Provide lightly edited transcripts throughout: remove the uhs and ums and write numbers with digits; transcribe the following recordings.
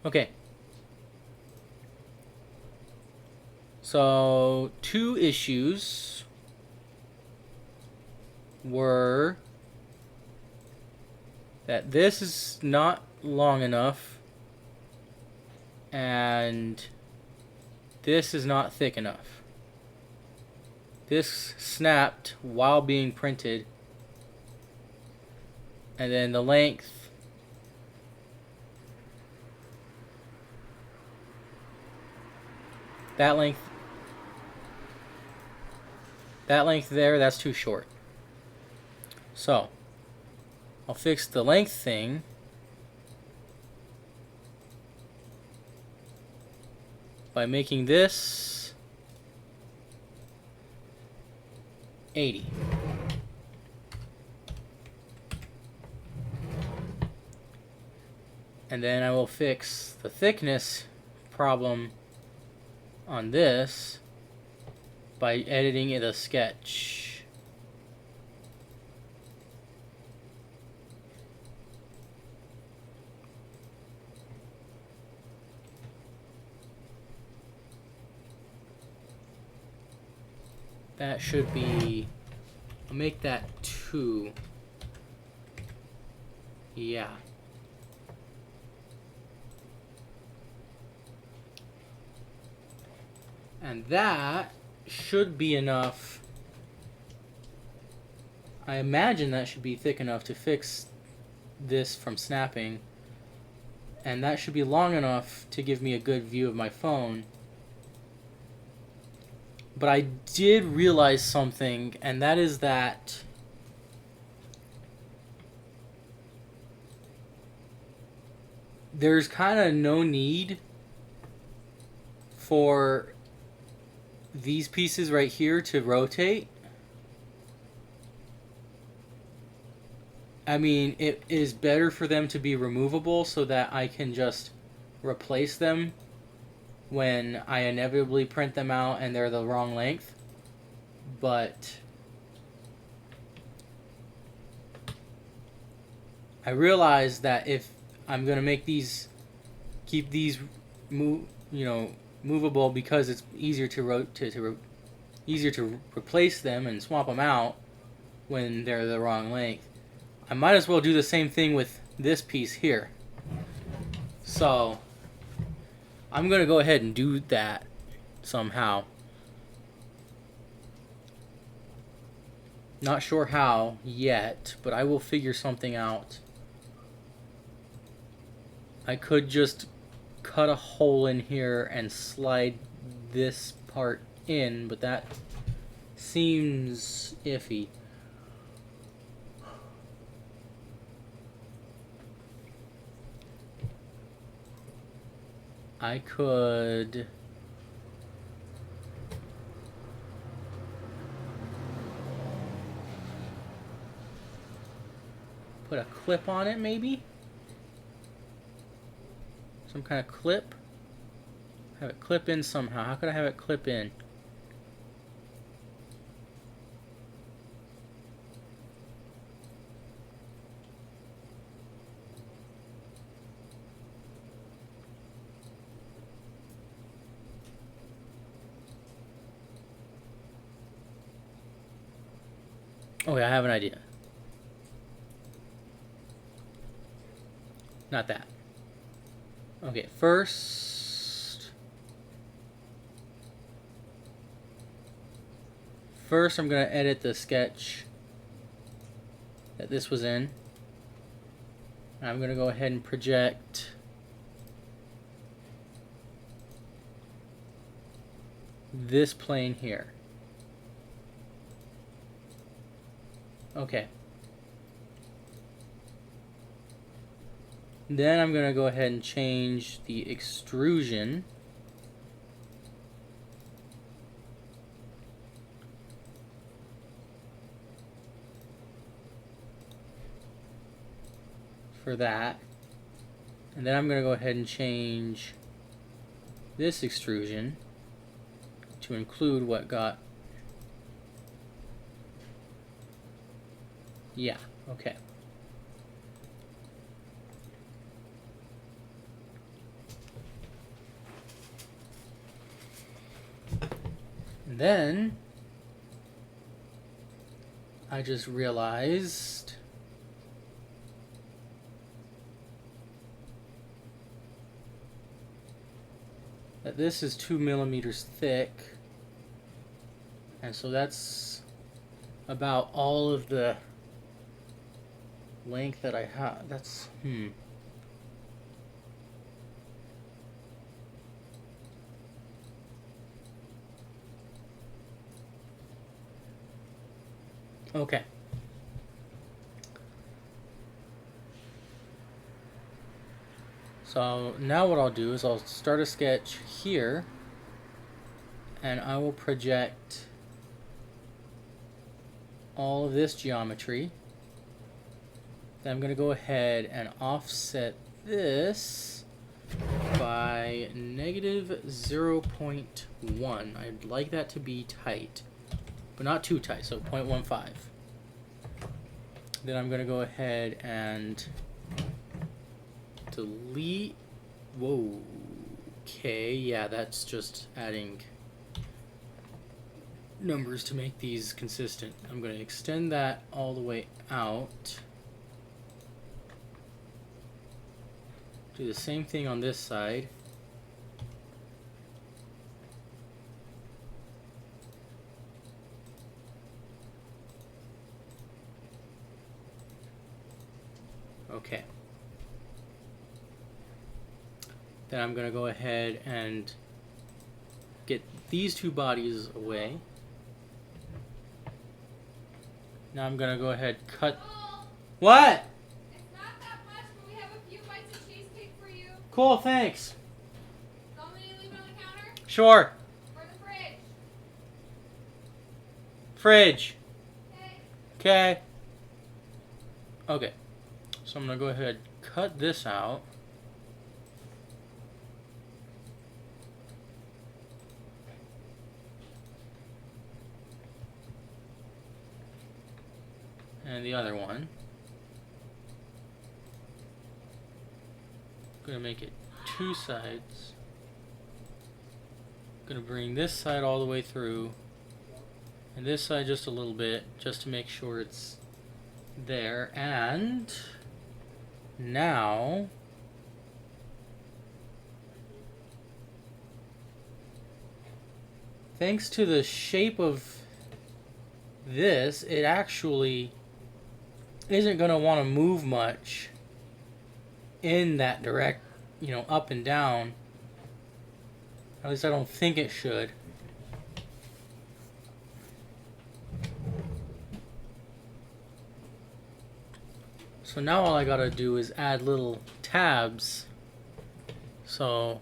Okay. So, two issues were that this is not long enough and this is not thick enough. This snapped while being printed, and then the length that length there, that's too short. So I'll fix the length thing by making this 80. And then I will fix the thickness problem on this by editing it a sketch. That should be, I'll make that 2. Yeah. And that should be enough. I imagine that should be thick enough to fix this from snapping. And that should be long enough to give me a good view of my phone. But I did realize something, and that is that there's kind of no need for these pieces right here to rotate. I mean, it is better for them to be removable so that I can just replace them when I inevitably print them out and they're the wrong length. But I realized that if I'm going to make these, keep these movable because it's easier to easier to replace them and swap them out when they're the wrong length, I might as well do the same thing with this piece here. So I'm going to go ahead and do that somehow. Not sure how yet, but I will figure something out. I could just cut a hole in here and slide this part in, but that seems iffy. I could put a clip on it, maybe? Some kind of clip? Have it clip in somehow. How could I have it clip in? Okay, I have an idea. Not that. Okay, first I'm going to edit the sketch that this was in. I'm going to go ahead and project this plane here. Okay. Then I'm going to go ahead and change the extrusion for that. And then I'm going to go ahead and change this extrusion to include what got... Yeah, okay. then I just realized that this is 2 millimeters thick, and so that's about all of the length that I have. That's okay. So now what I'll do is I'll start a sketch here, and I will project all of this geometry. Then I'm going to go ahead and offset this by negative 0.1. I'd like that to be tight, but not too tight, so 0.15. Then I'm going to go ahead and delete. Whoa. Okay, yeah, that's just adding numbers to make these consistent. I'm going to extend that all the way out. Do the same thing on this side. Okay. Then I'm going to go ahead and get these two bodies away. Now I'm going to go ahead and cut. What? It's not that much, but we have a few bites of cheesecake for you. Cool, thanks. Want me to leave it on the counter? Sure. Or the fridge? Fridge. Okay. Okay. Okay. So I'm going to go ahead and cut this out. And the other one. I'm going to make it two sides. I'm going to bring this side all the way through, and this side just a little bit, just to make sure it's there. And now thanks to the shape of this, it actually isn't going to want to move much in that direct, up and down. At least I don't think it should. So now all I gotta do is add little tabs. So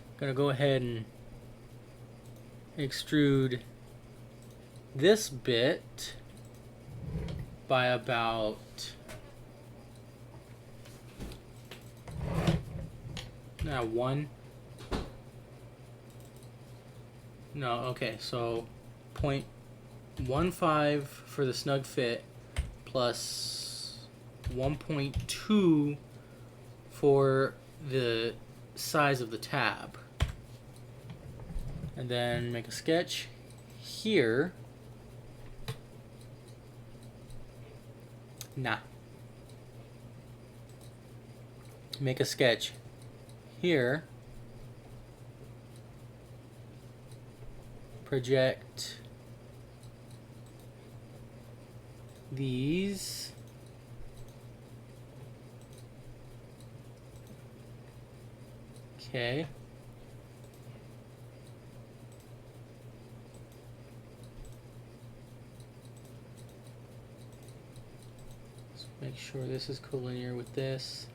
I'm gonna go ahead and extrude this bit by about so 0.15 for the snug fit plus 1.2 for the size of the tab. And then make a sketch here. Make a sketch here. Project these. Okay. Let's make sure this is collinear with this.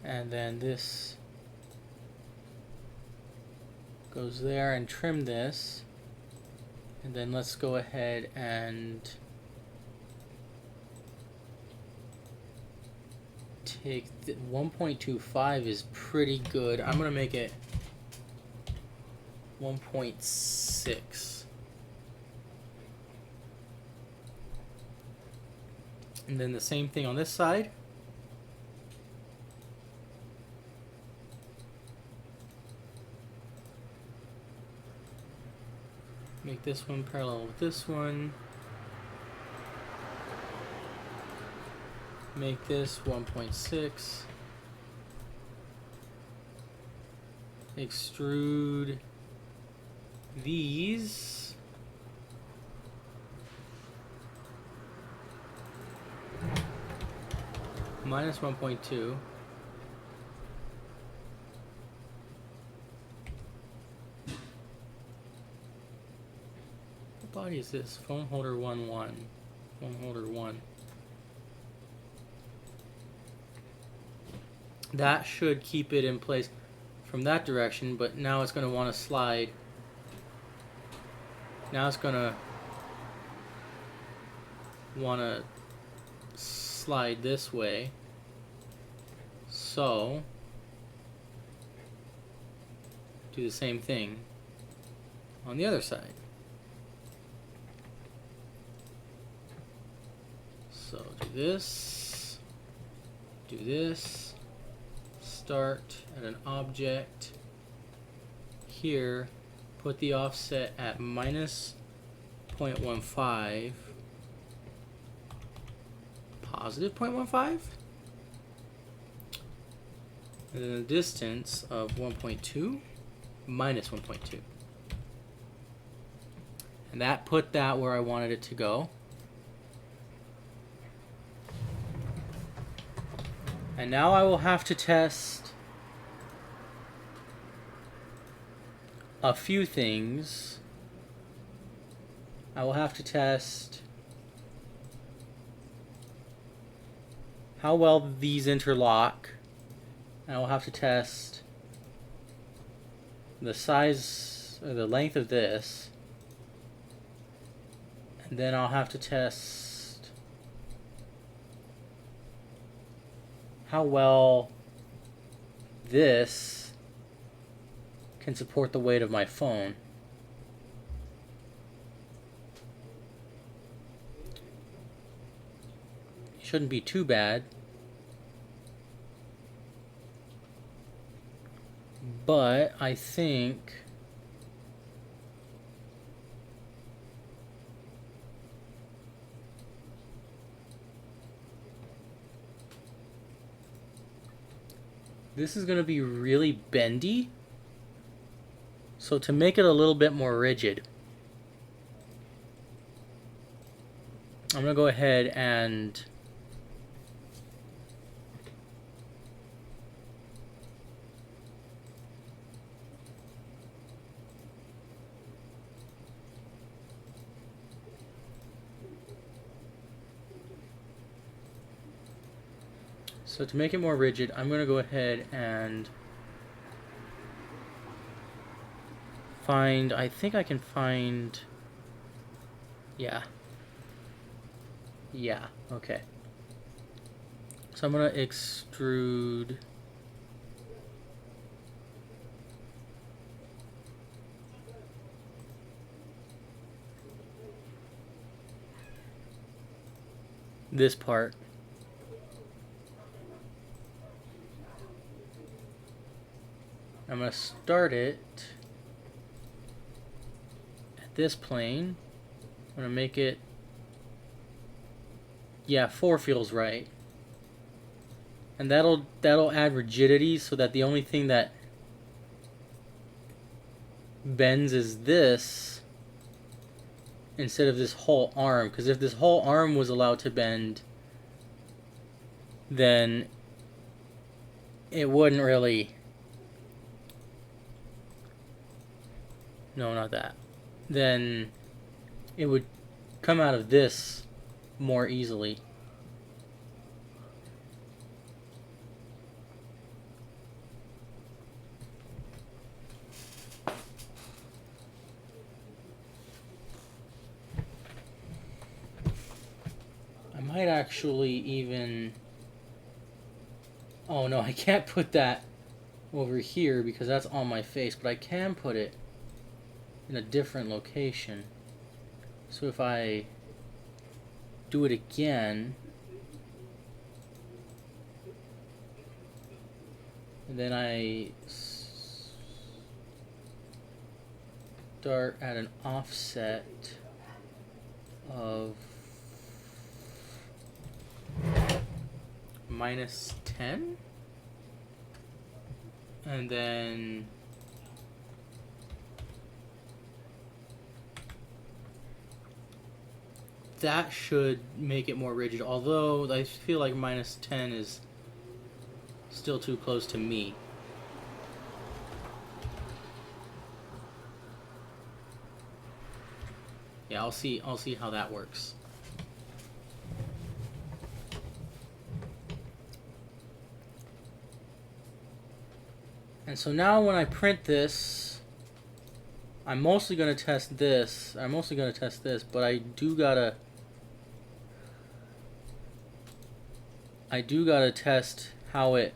And then this goes there, and trim this. And then let's go ahead and take 1.25 is pretty good. I'm gonna make it 1.6. And then the same thing on this side. Make this one parallel with this one. Make this 1.6. Extrude these. Minus 1.2. What body is this? Phone holder 1, 1. Phone holder 1. That should keep it in place from that direction, but now it's going to want to slide. Now it's going to want to slide this way. So, do the same thing on the other side. So, do this, start at an object here, put the offset at minus 0.15, positive 0.15, and then a distance of 1.2, minus 1.2. And that put that where I wanted it to go. And now I will have to test a few things. I will have to test how well these interlock. I will have to test the size or the length of this. And then I'll have to test how well this can support the weight of my phone. It shouldn't be too bad. But I think this is going to be really bendy. So to make it a little bit more rigid, I'm going to go ahead and to make it more rigid, I'm going to go ahead and find, I think I can find, yeah, okay. So I'm going to extrude this part. I'm going to start it at this plane. I'm going to make it, yeah, 4 feels right. And that'll add rigidity so that the only thing that bends is this instead of this whole arm. Because if this whole arm was allowed to bend, then it wouldn't really... No, not that. Then it would come out of this more easily. I might actually even... Oh no, I can't put that over here because that's on my face, but I can put it in a different location. So if I do it again, and then I start at an offset of -10, and then that should make it more rigid, although I feel like -10 is still too close to me. Yeah, I'll see how that works. And so now when I print this, I'm mostly going to test this, but I do gotta test how it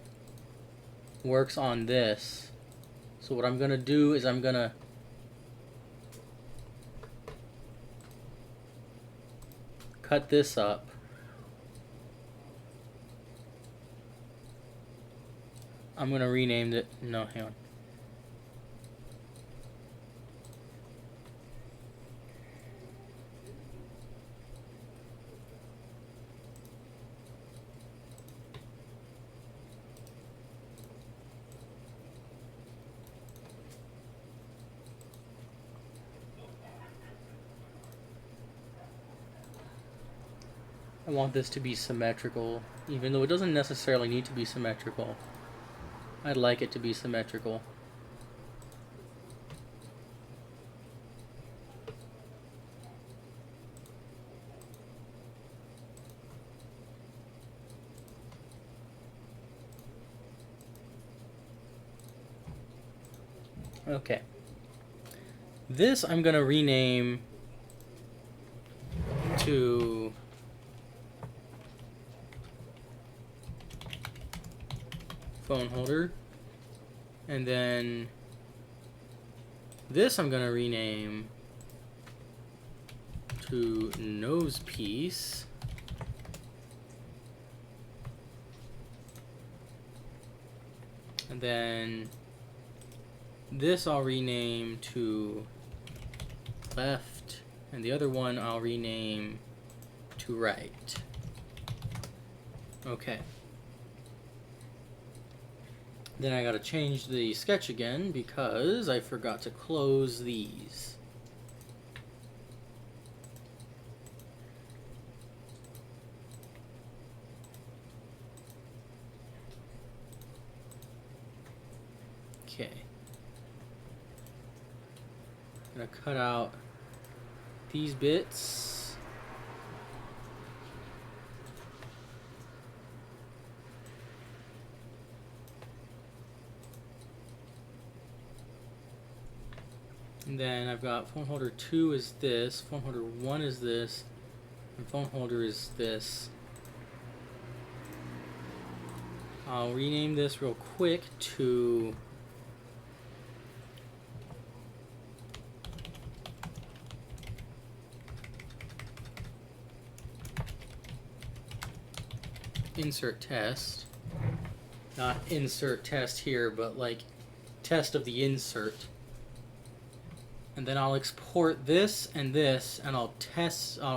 works on this. So what I'm going to do is I'm going to cut this up. I'm going to rename it. No, hang on. I want this to be symmetrical, even though it doesn't necessarily need to be symmetrical. I'd like it to be symmetrical. Okay. This I'm going to rename to phone holder, and then this I'm going to rename to nose piece, and then this I'll rename to left, and the other one I'll rename to right. Okay. Then I gotta change the sketch again because I forgot to close these. Okay. I'm gonna cut out these bits. And then I've got phone holder 2 is this, phone holder 1 is this, and phone holder is this. I'll rename this real quick to insert test. Not insert test here, but like test of the insert. And then I'll export this, and I'll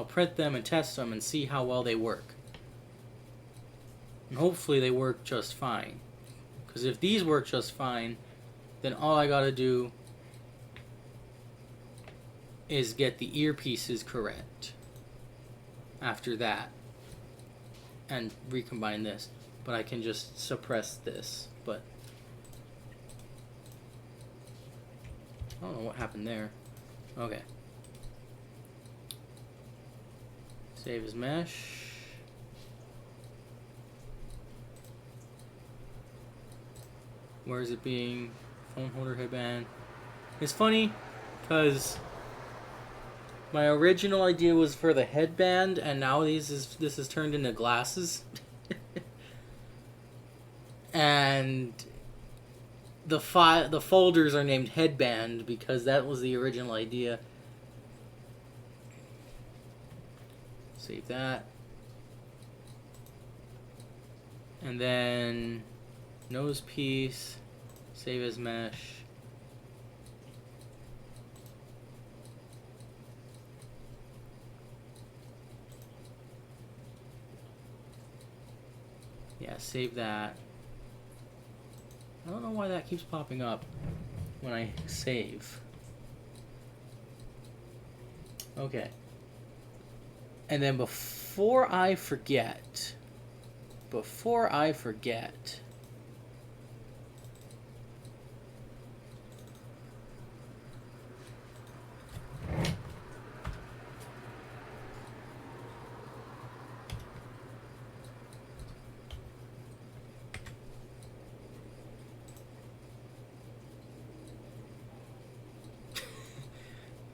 print them and test them and see how well they work. And hopefully they work just fine. Because if these work just fine, then all I gotta do is get the earpieces correct after that and recombine this. But I can just suppress this, but I don't know what happened there. Okay. Save as mesh. Where is it being? Phone holder headband. It's funny because my original idea was for the headband, and now this is turned into glasses. And the folders are named headband because that was the original idea. Save that. And then nose piece, save as mesh. Yeah, save that. I don't know why that keeps popping up when I save. Okay. And then before I forget,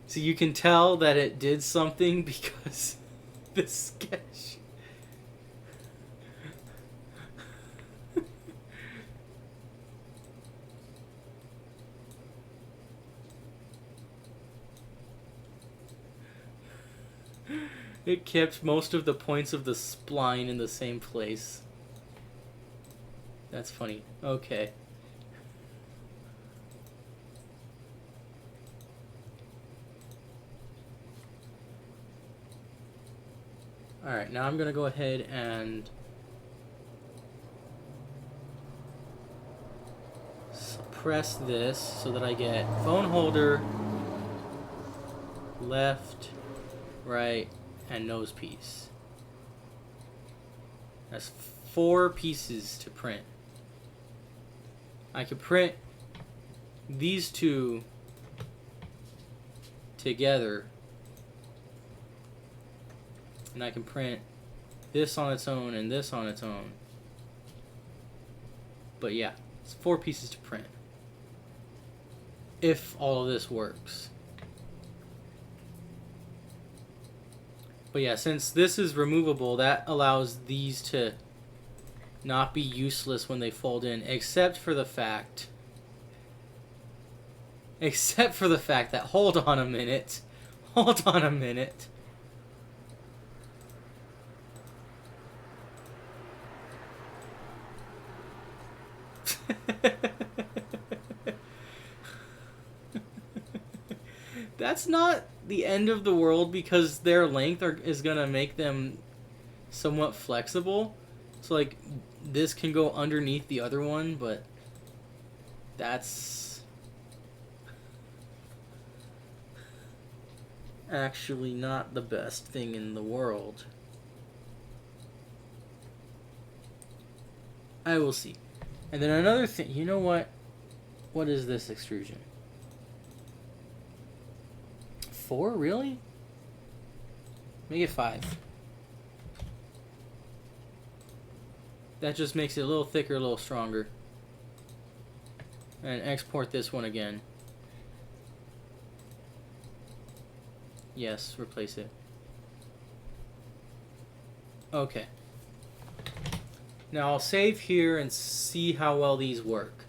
so you can tell that it did something because the sketch. It kept most of the points of the spline in the same place. That's funny. Okay. Alright, now I'm going to go ahead and suppress this so that I get phone holder, left, right, and nose piece. That's 4 pieces to print. I could print these two together, and I can print this on its own and this on its own. But yeah, it's 4 pieces to print. If all of this works. But yeah, since this is removable, that allows these to not be useless when they fold in, except for the fact that, hold on a minute. That's not the end of the world because their length is gonna make them somewhat flexible. So like this can go underneath the other one, but that's actually not the best thing in the world. I will see. And then another thing, you know what? What is this extrusion? 4, really? Make it 5. That just makes it a little thicker, a little stronger. And export this one again. Yes, replace it. Okay. Now I'll save here and see how well these work.